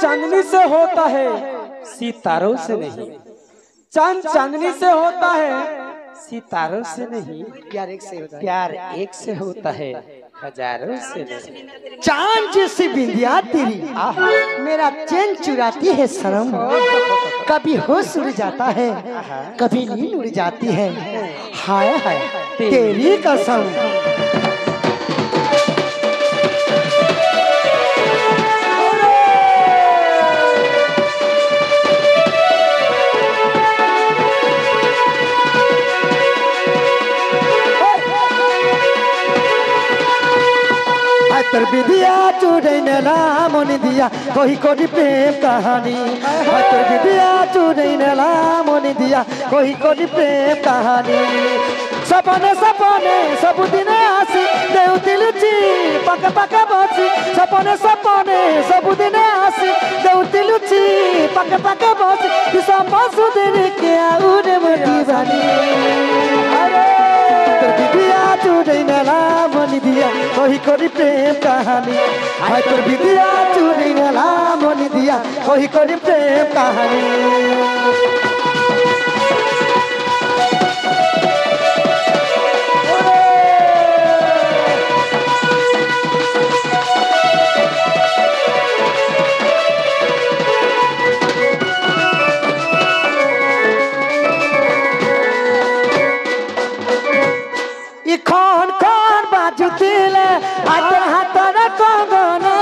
चांदनी से होता है सितारों से नहीं। चांद चांदनी से होता है सितारों से नहीं। प्यार एक से होता है। प्यार एक से होता है हजारों से नहीं। चांद जैसी बिंदिया तेरी मेरा चैन चुराती है सनम। कभी होश उड़ जाता है कभी नींद उड़ जाती है। हाय हाय तेरी कसम। तर विदिया चुड़ै नेला मन दिया कोई कोई प्रेम कहानी। तर विदिया चुड़ै नेला मन दिया कोई कोई प्रेम कहानी। सपने सपने सबुदिन आसी देउती लुची पक पक बसी। सपने सपने सबुदिन आसी देउती लुची पक पक बसी। सपसु दिन के आउरे मोटी बानी। अरे तर विदिया चुड़ै नेला मन दिया कोई कोई प्रेम कहानी। हाय तोर विदिया चुड़ै नेला मन दिया कोई कोई प्रेम कहानी। कौन कौन बाजू दिले हाथर हाथर कंगना।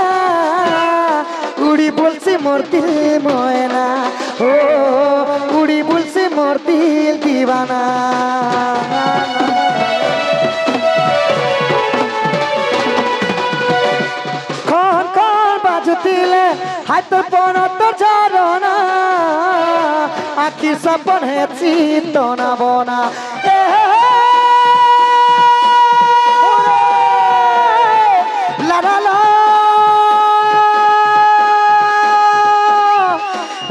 उड़ी बोल से मोर दिल मोयना ओ उड़ी बोल से मोर दिल दीवाना। कौन कौन बाजू दिले हाथ पन तो झरना। आखि सपन है चितना बना।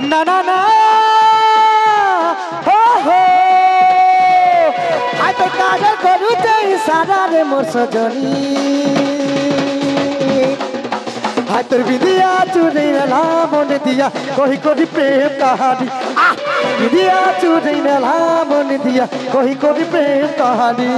ना ना ना हो आई तो काजल करू ते सारा रे मोर सजनी। हाय तोर विदिया चुड़ै नेला मन दिया कोई कोई प्रेम कहानी। विदिया चुड़ै नेला मन दिया कोई कोई प्रेम कहानी।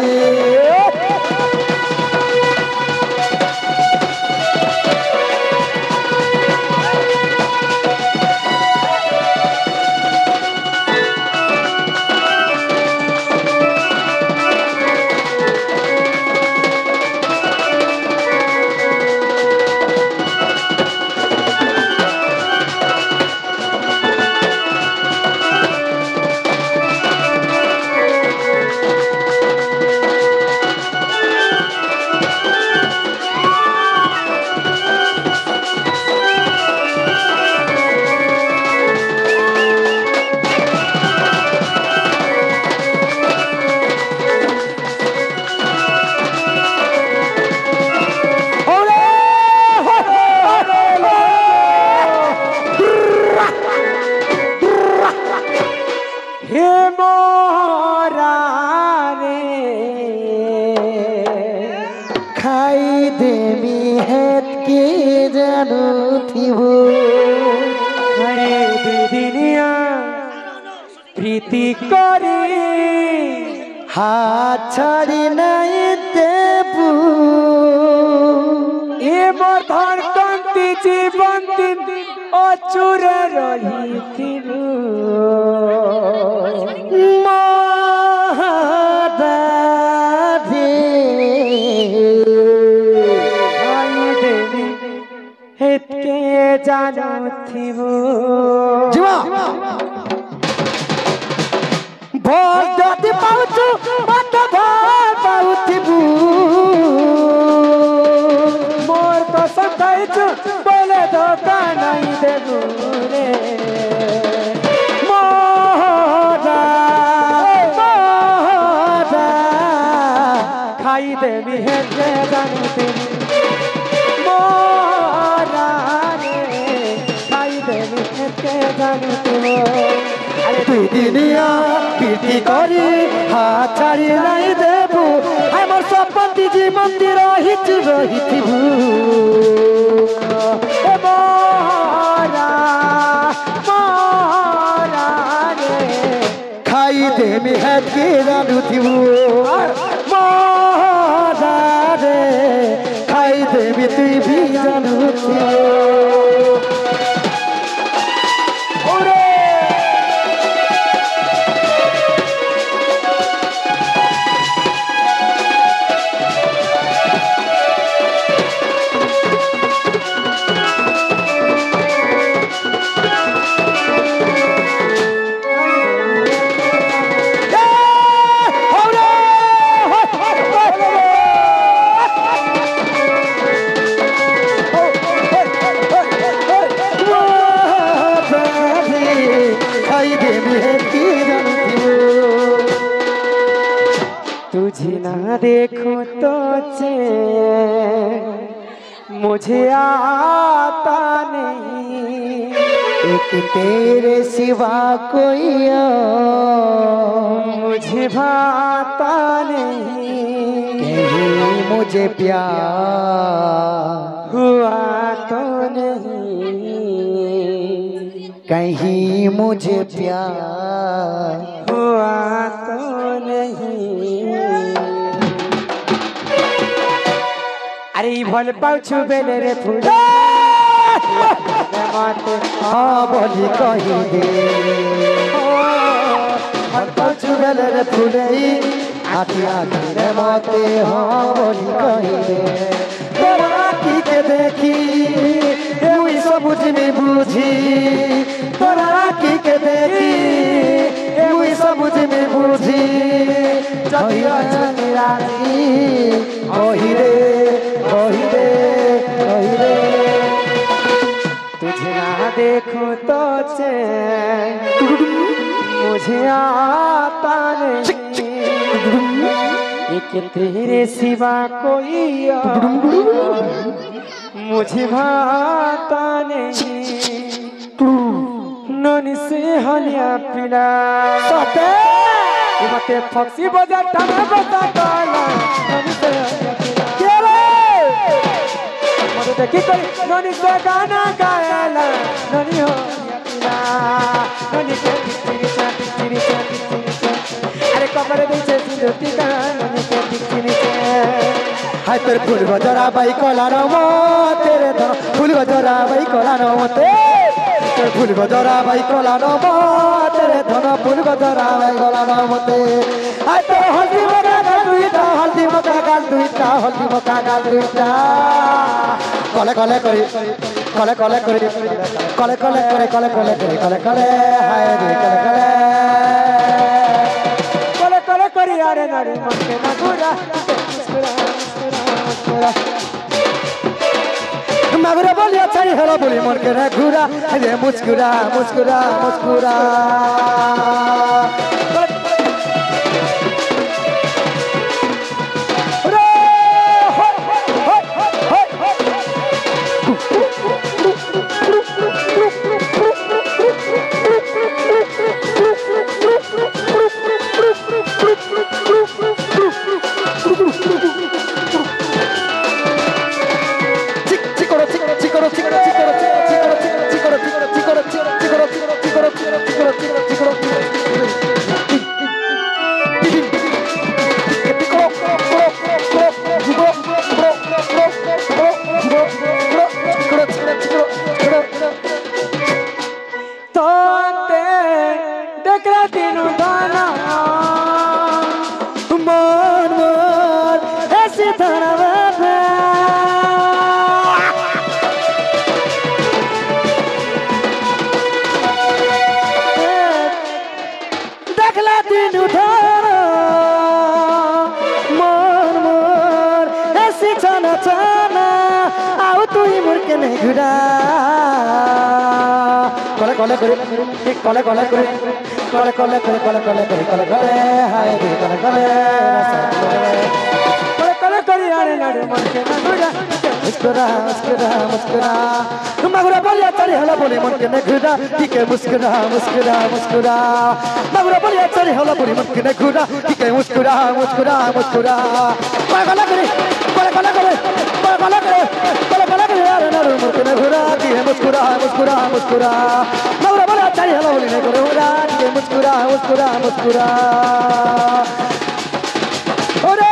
खाई देमी हेत के जानू थी वो। अरे दुनिया प्रीति करी हाथ छाड़ी नहीं देबू। ए मोर धन कांति जीवन दिन अचूरे रही थिरू। हेत के जानू थी वो। भोल जदि पाउछु मत भोल पाउथिबू। मोर तो सताइछु बोले धोखा नहीं देबू रे। मोरा मोरा खाई देवी हेत के जानू थी তুই দিনিয়া পিটি করি হাত ছাড়ি নাই দেবু। আমার সপতি জীবন রহিথিবু। মোরা ना देखूं तो चैन मुझे आता नहीं। एक तेरे सिवा कोई और मुझे भाता नहीं। कहीं मुझे प्यार हुआ तो नहीं। कहीं मुझे प्यार हुआ तो नहीं। अरे ई भल पाछू बेले रे फूल हाँ बोली कही दे चुगल रे फुलई आखिया रे मोते हाँ बोली कही दे तोरा की के देखी हुई सबुझ में बूझी तोरा की के देखी हुई सबुझ में बूझी जहिया राजी ओही रे ओही रे ओही रे तुझे ना देखूं तो चैन मुझे आता नहीं। एक तेरे सिवा कोई और मुझे भाता नहीं। नन से हलिया पिला सते मते फक्सी बजा टमे बता काला नन से हलिया पिला मते देखी कोई नन से गाना गायला ननी हो पिला ननी के टिचरी अरे कमरे दीचे सिंधुती का ननी के टिचरी हाय तेरे फूल बजरा बाई कोला नमो तेरे धन फूल बजरा बाई कोला नमो तेरे फूल बजरा बाई कोला नमो तेरे धन फूल बजरा बाई कोला नमो ते हाय तेरे हल्दी मका गाल दुईटा हल्दी मका गाल दुईटा हल्दी मका गाल दुईटा कले कले करी कले कले करी कले कले करे कले कले करे कले कले हाय रे कले कले कले कले करी अरे नारी मन के ना गुरा मुस्कुरा मुस्कुरा मुस्कुरा मगरे बोली अच्छा ही हेलो बोली मन के ना घुरा रे मुस्कुरा मुस्कुरा मुस्कुरा कले करे कले कले करे कले कले करे कले कले करे कले कले हाय रे कले कले कले कले करी अरे नारी मन के ना गुरा मुस्कुरा मुस्कुरा मुस्कुरा मगुरा बोलिया चली हला बोली मन के ने घुरा ठीक है मुस्कुरा मुस्कुरा मुस्कुरा मगुरा बोलिया चली हला बोली मन के ने घुरा ठीक है मुस्कुरा मुस्कुरा मुस्कुरा कले करे कले कले करे कले कले करे कले कले करे यार नारू मन के ने घुरा ठीक है मुस्कुरा मुस्कुरा मुस्कुरा मगुरा बोलिया चली हला बोली ने घुरा ठीक है मुस्कुरा मुस्कुरा मुस्कुरा ओरे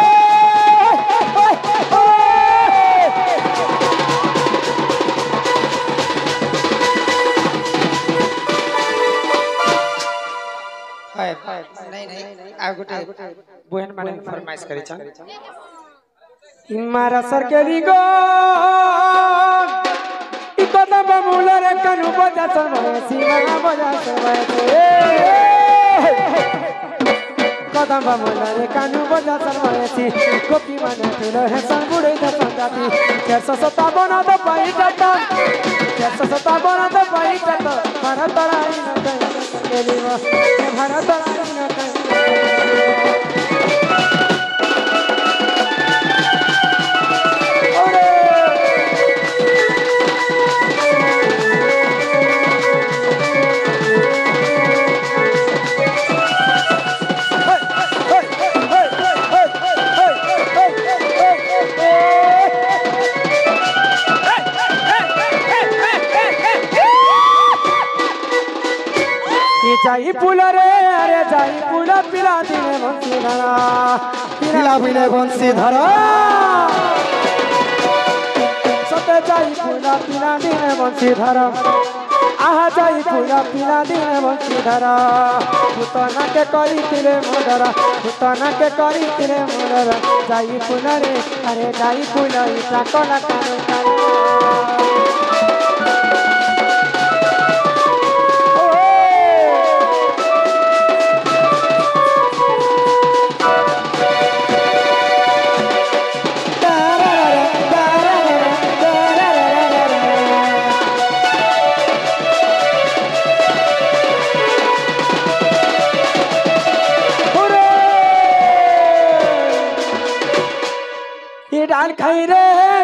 बहन माने फरमाइश करी छन इमारा सरकारी गो इ कदम बमुलर कनु बजा समय सीमा बजा समय कदम बमुलर कनु बजा समय सी गोपी माने तुलो है संगुड़े द संगाती 457 द पाई टाटा 457 द पाई टाटा भारत तराई न कहीं केलीवा भारत तराई न कहीं যাই ফুল রে আরে যাই ফুল পিলা দিনে বংশী ধরা পিলা বিলে বংশী ধরা সতে যাই ফুল পিলা দিনে বংশী ধরা আহা যাই ফুল পিলা দিনে বংশী ধরা পুতনাকে করিছিলে মোদরা পুতনাকে করিছিলে মোদরা যাই ফুল রে আরে যাই ফুল ইটা কলা কানো কানো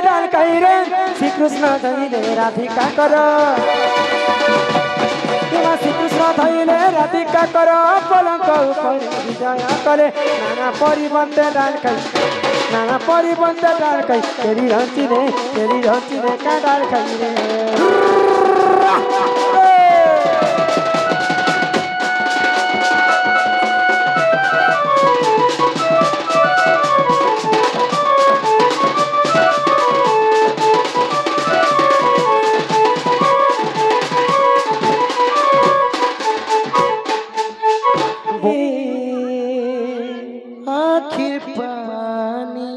डाल खाई रे श्री कृष्ण धैले राधिका कर श्री कृष्ण धैले राधिका कर पलंक ऊपर विजय करे नाना परिबंधे डाल खाई तेरी रंची ने का डाल खाई रे आखिर पानी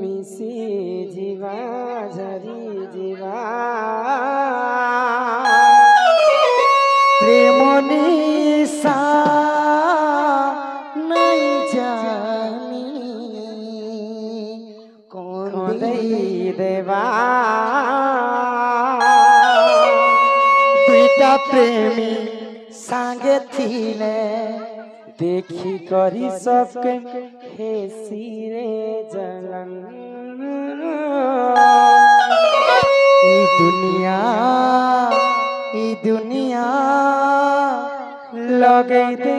मिसी जीवा झरी जीवा प्रेम निशा नहीं जानी कौन दई देवा दुईटा प्रेमी सांगे थीले देखी करी सबके हे सिरे जलन ई दुनिया लगे दे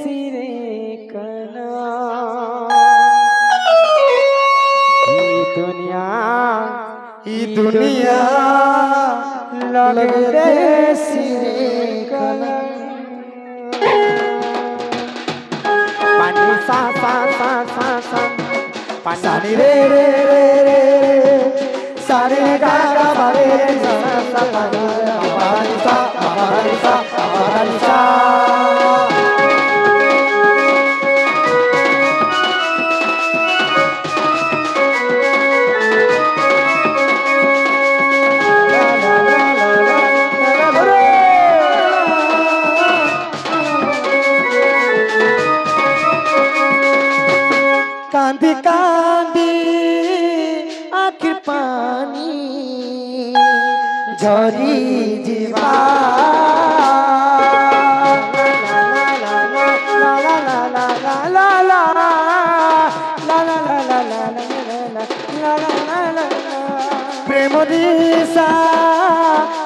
सिरे कना ई दुनिया लगे दे सिरे कना पानी सा सा सा सा सा पानी सानी रे रे रे रे सारे गा गा बारे सा सा पानी सा पानी सा पानी सा कांदी कांदी आखिर पानी झरी जीवा प्रेम दिशा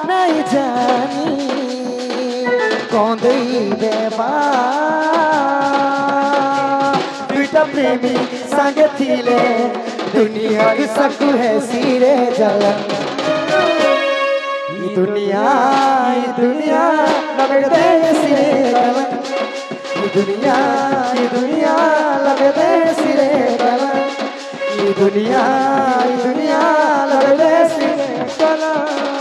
नहीं जानी कौन देवा प्रेमी संग थीले दुनिया की सकु है सिरे जलन ये दुनिया लगते सिरे जलन ये दुनिया लगते सिरे जलन ये दुनिया लगते सिरे जलन